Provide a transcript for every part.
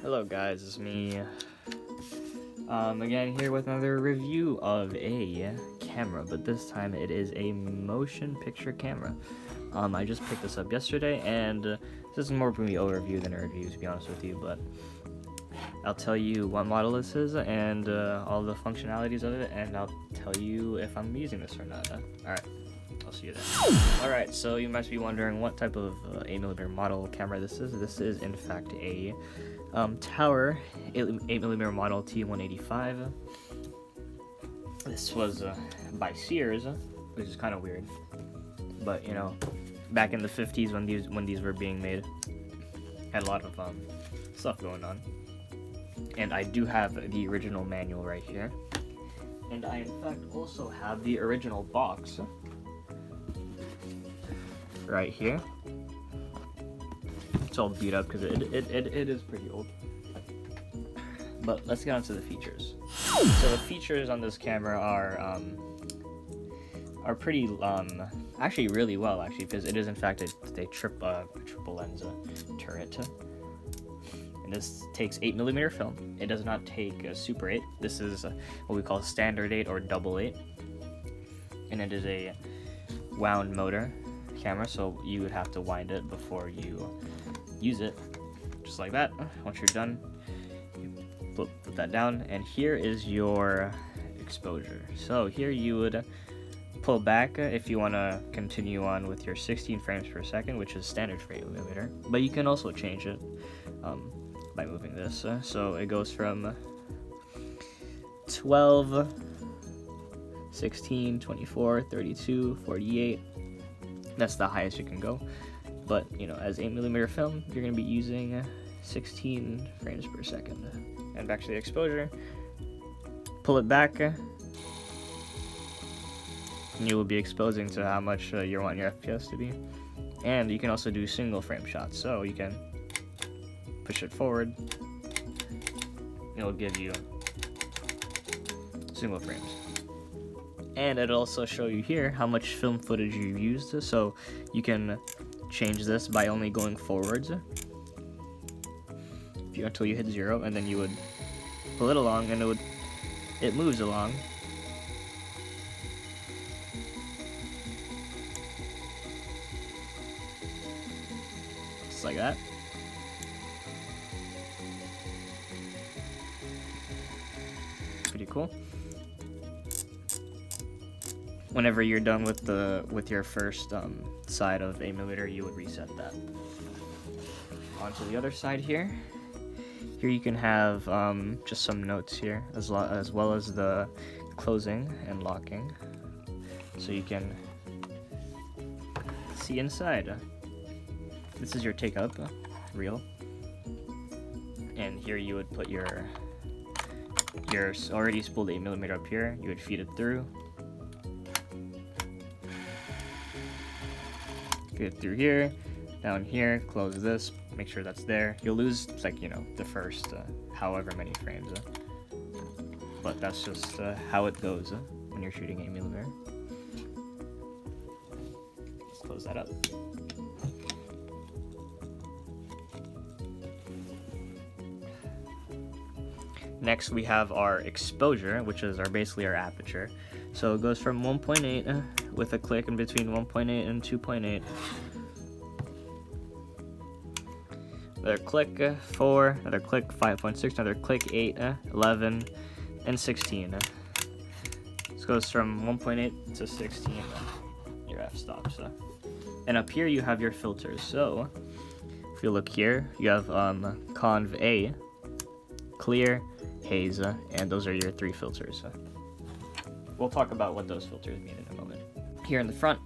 Hello guys, it's me again here with another review of a camera, but this time it is a motion picture camera. I just picked this up yesterday, and this is more of an overview than a review, to be honest with you, but I'll tell you what model this is and all the functionalities of it, and I'll tell you if I'm using this or not. Alright, I'll see you then. Alright, so you must be wondering what type of 8mm model camera this is. This is in fact a Tower 8mm model T-185. This was by Sears, which is kind of weird, but you know, back in the 50s when these were being made, had a lot of stuff going on. And I do have the original manual right here, and I in fact also have the original box right here. It's all beat up because it is pretty old. But let's get on to the features. So the features on this camera are pretty actually really well, actually, because it is in fact a triple lens turret. And this takes 8mm film. It does not take a Super 8. This is what we call standard 8 or double 8. And it is a wound motor camera, so you would have to wind it before you use it, just like that. Once you're done, you put that down, and here is your exposure. So here you would pull back if you want to continue on with your 16 frames per second, which is standard for 8mm, but you can also change it by moving this. So it goes from 12, 16, 24, 32, 48. That's the highest you can go. But, you know, as 8mm film, you're going to be using 16 frames per second. And back to the exposure. Pull it back, and you will be exposing to how much you want your FPS to be. And you can also do single frame shots, so you can push it forward. It'll give you single frames. And it'll also show you here how much film footage you used, so you can change this by only going forwards until you hit 0, and then you would pull it along, and it moves along. Just like that. Pretty cool. Whenever you're done with your first side of 8mm, you would reset that. Onto the other side here. Here you can have just some notes here, as well as the closing and locking, so you can see inside. This is your take up reel, and here you would put your already spooled 8mm up here. You would feed it through. Get through here, down here, close this, make sure that's there. You'll lose, like, you know, the first however many frames, but that's just how it goes when you're shooting 8mm. Let's close that up. Next we have our exposure, which is basically our aperture. So it goes from 1.8 with a click in between 1.8 and 2.8. Another click 4, another click 5.6, another click 8, 11, and 16. This goes from 1.8 to 16. Your f-stops. And up here you have your filters. So if you look here, you have Conv A, Clear, Haze, and those are your 3 filters. We'll talk about what those filters mean in a moment. Here in the front,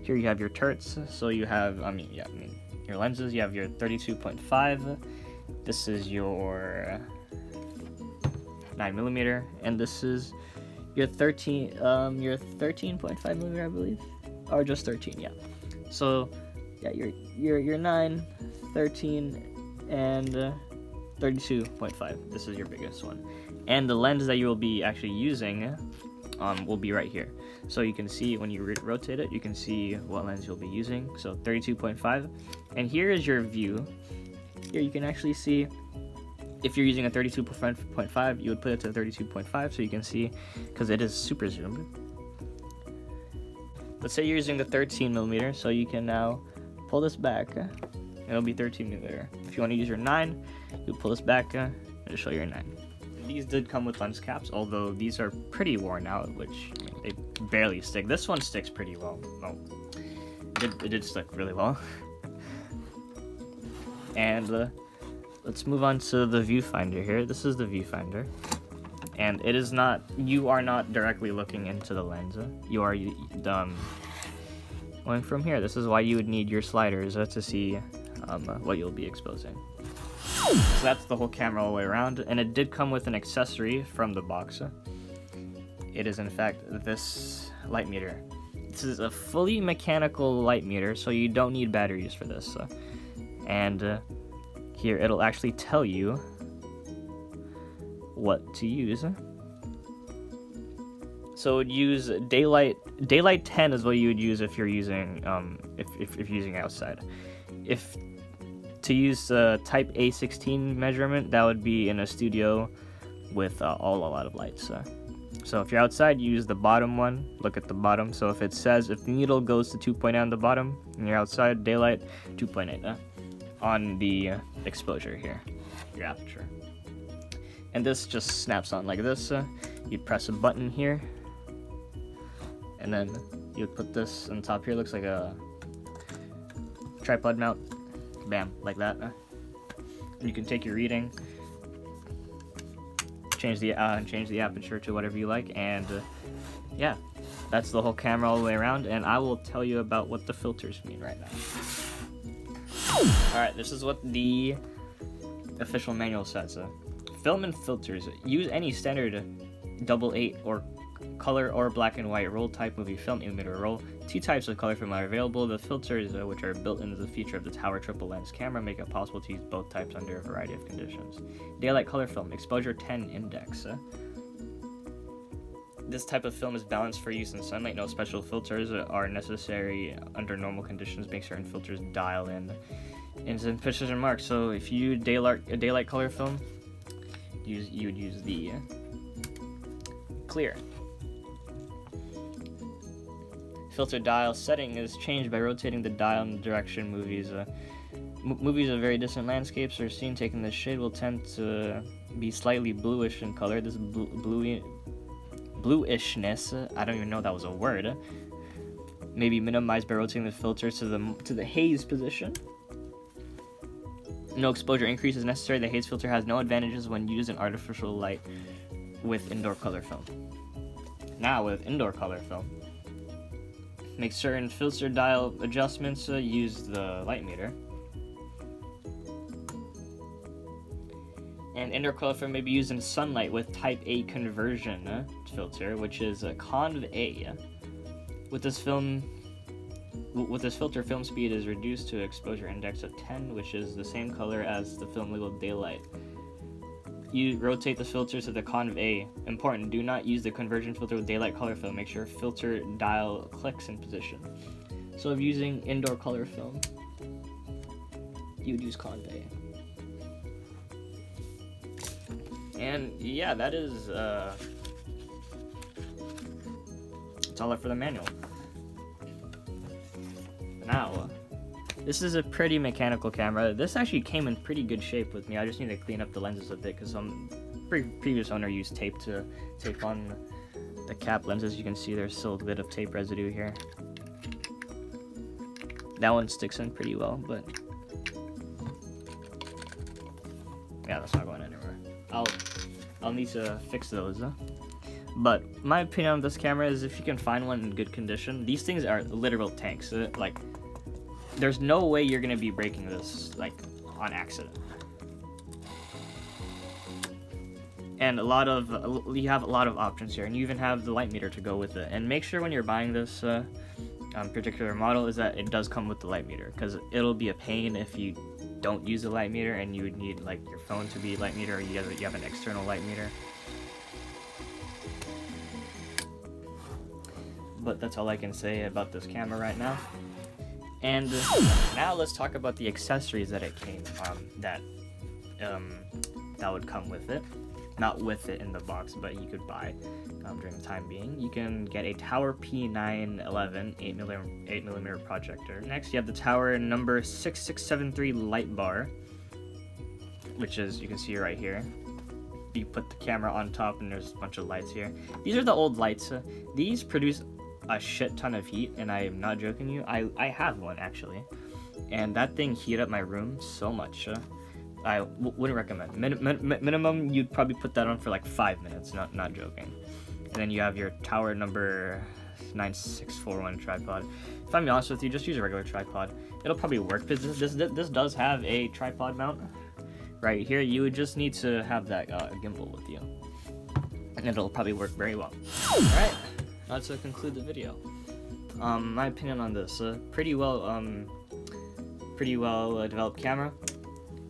here you have your turrets. So you have, your lenses. You have your 32.5. This is your 9mm, and this is your 13.5mm, I believe, or just 13. Yeah. So yeah, your 9, 13, and 32.5. This is your biggest one. And the lens that you will be actually using will be right here. So you can see when you rotate it, you can see what lens you'll be using. So 32.5. And here is your view. Here you can actually see if you're using a 32.5, you would put it to 32.5 so you can see, because it is super zoomed. Let's say you're using the 13 millimeter, so you can now pull this back. It'll be 13 millimeter. If you want to use your 9, you pull this back and it'll show your 9. These did come with lens caps, although these are pretty worn out, which they barely stick. This one sticks pretty well. Oh, it did stick really well. And let's move on to the viewfinder here. This is the viewfinder. And it is not, you are not directly looking into the lens. You are going from here. This is why you would need your sliders to see what you'll be exposing. So that's the whole camera all the way around, and it did come with an accessory from the box. It is in fact this light meter. This is a fully mechanical light meter, so you don't need batteries for this. And here it'll actually tell you what to use. So it would use daylight 10 is what you would use if you're using if you're using outside. If to use type A16 measurement, that would be in a studio with a lot of lights. So if you're outside, you use the bottom one. Look at the bottom. So if it says, if the needle goes to 2.8 on the bottom and you're outside, daylight 2.8 on the exposure here, your aperture. And this just snaps on like this. You'd press a button here, and then you'd put this on top here. Looks like a tripod mount. Bam, like that. And you can take your reading, change the aperture to whatever you like, and yeah, that's the whole camera all the way around. And I will tell you about what the filters mean right now. Alright, this is what the official manual says. Film and filters. Use any standard 8/8 or color or black and white roll type movie film emitter roll. 2 types of color film are available. The filters, which are built into the feature of the Tower triple lens camera, make it possible to use both types under a variety of conditions. Daylight color film, exposure 10 index. This type of film is balanced for use in sunlight. No special filters are necessary under normal conditions. Make certain filters dial in precision marks. So if you daylight color film, you would use the clear. Filter dial setting is changed by rotating the dial in the direction movies of very distant landscapes are seen. Taking this shade will tend to be slightly bluish in color. This bluishness, I don't even know that was a word, may be minimized by rotating the filter to the haze position. No exposure increase is necessary. The haze filter has no advantages when used in artificial light with indoor color film. Now with indoor color film, make certain filter dial adjustments. Use the light meter. And indoor color film may be used in sunlight with type A conversion filter, which is a conv A. With this filter, film speed is reduced to exposure index of 10, which is the same color as the film labeled daylight. You rotate the filter to the conv A. Important, do not use the conversion filter with daylight color film. Make sure filter dial clicks in position. So if using indoor color film, you would use conv A. And yeah, that is that's all for the manual. Now, this is a pretty mechanical camera. This actually came in pretty good shape with me. I just need to clean up the lenses a bit because some previous owner used tape to tape on the cap lenses. You can see there's still a bit of tape residue here. That one sticks in pretty well, but yeah, that's not going anywhere. I'll need to fix those. But my opinion on this camera is if you can find one in good condition, these things are literal tanks. Like, there's no way you're gonna be breaking this like on accident. And you have a lot of options here, and you even have the light meter to go with it. And make sure when you're buying this particular model is that it does come with the light meter, because it'll be a pain if you don't use the light meter and you would need like your phone to be light meter, or you have an external light meter. But that's all I can say about this camera right now. And now let's talk about the accessories that it came that would come with it. Not with it in the box, but you could buy during the time being. You can get a Tower P911 8mm projector. Next, you have the Tower number 6673 light bar, which is, you can see right here. You put the camera on top and there's a bunch of lights here. These are the old lights. These produce a shit ton of heat, and I am not joking you. I have one actually, and that thing heat up my room so much. I wouldn't recommend. Minimum, you'd probably put that on for like 5 minutes, not joking. And then you have your Tower number 9641 tripod. If I'm honest with you, just use a regular tripod. It'll probably work, because this does have a tripod mount right here. You would just need to have that gimbal with you, and it'll probably work very well. Alright, now to conclude the video. My opinion on this, pretty well developed camera.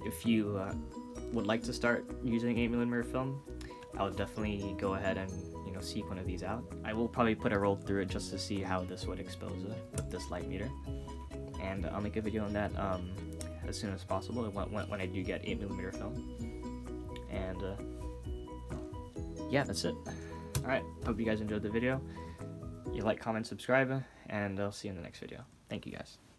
If you would like to start using 8mm film, I would definitely go ahead and seek one of these out. I will probably put a roll through it just to see how this would expose with this light meter, and I'll make a video on that as soon as possible when I do get 8mm film. And yeah, that's it. Alright, hope you guys enjoyed the video. You like, comment, subscribe, and I'll see you in the next video. Thank you guys.